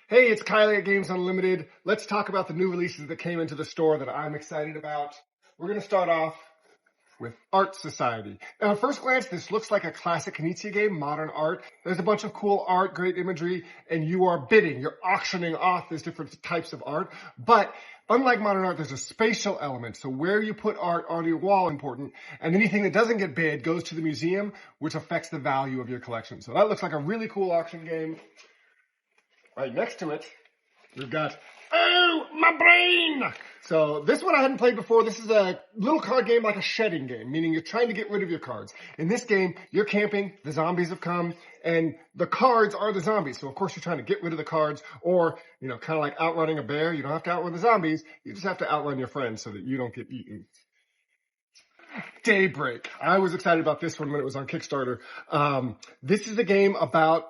Hey, it's Kylie at Games Unlimited. Let's talk about the new releases that came into the store that I'm excited about. We're going to start off with Art Society. Now, at first glance, this looks like a classic Knizia game, modern art. There's a bunch of cool art, great imagery, and you are bidding. You're auctioning off these different types of art. But unlike modern art, there's a spatial element. So where you put art on your wall is important, and anything that doesn't get bid goes to the museum, which affects the value of your collection. So that looks like a really cool auction game. Right next to it, we've got, oh, my brain! So this one I hadn't played before. This is a little card game like a shedding game, meaning you're trying to get rid of your cards. In this game, you're camping, the zombies have come, and the cards are the zombies. So of course you're trying to get rid of the cards, or, kind of like outrunning a bear. You don't have to outrun the zombies. You just have to outrun your friends so that you don't get eaten. Daybreak. I was excited about this one when it was on Kickstarter. This is a game about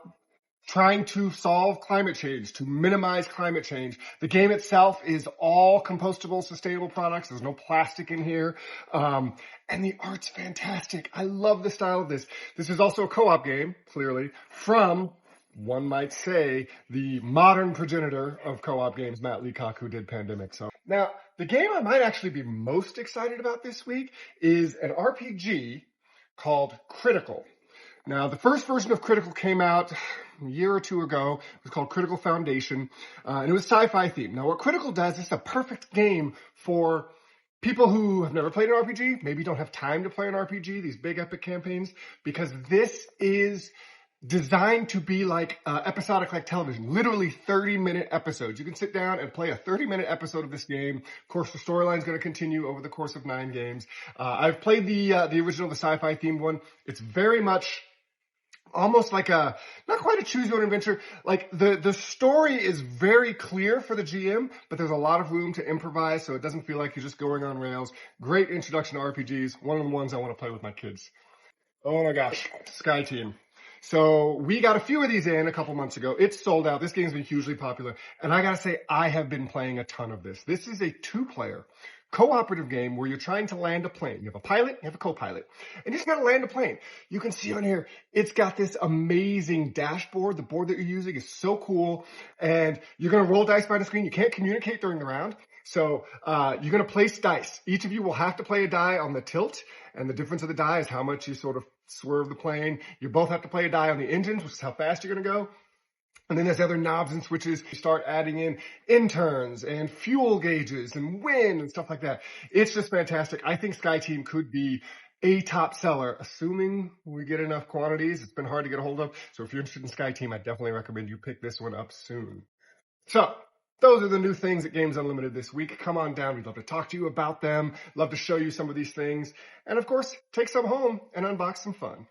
trying to solve climate change, to minimize climate change. The game itself is all compostable, sustainable products. There's no plastic in here. And the art's fantastic. I love the style of this. This is also a co-op game, clearly, from, one might say, the modern progenitor of co-op games, Matt Leacock, who did Pandemic. So now, the game I might actually be most excited about this week is an RPG called Critical. Now, the first version of Critical came out a year or two ago. It was called Critical Foundation, and it was sci-fi themed. Now, what Critical does is a perfect game for people who have never played an RPG, maybe don't have time to play an RPG, these big epic campaigns, because this is designed to be like episodic like television, literally 30-minute episodes. You can sit down and play a 30-minute episode of this game. Of course, the storyline is going to continue over the course of 9 games. I've played the original, the sci-fi themed one. It's very much almost like not quite a choose your own adventure. Like the story is very clear for the GM, but there's a lot of room to improvise, so it doesn't feel like you're just going on rails. Great introduction to RPGs. One of the ones I want to play with my kids. Oh my gosh, Sky Team. So we got a few of these in a couple months ago. It's sold out. This game's been hugely popular. And I gotta say, I have been playing a ton of this. This is a 2-player cooperative game where you're trying to land a plane. You have a pilot, you have a co-pilot, and you just gotta land a plane. You can see on here, it's got this amazing dashboard. The board that you're using is so cool, and you're gonna roll dice by the screen. You can't communicate during the round. So you're gonna place dice. Each of you will have to play a die on the tilt, and the difference of the die is how much you sort of swerve the plane. You both have to play a die on the engines, which is how fast you're gonna go. And then there's other knobs and switches. You start adding in interns and fuel gauges and wind and stuff like that. It's just fantastic. I think Sky Team could be a top seller, assuming we get enough quantities. It's been hard to get a hold of. So if you're interested in Sky Team, I definitely recommend you pick this one up soon. So those are the new things at Games Unlimited this week. Come on down. We'd love to talk to you about them. Love to show you some of these things. And of course, take some home and unbox some fun.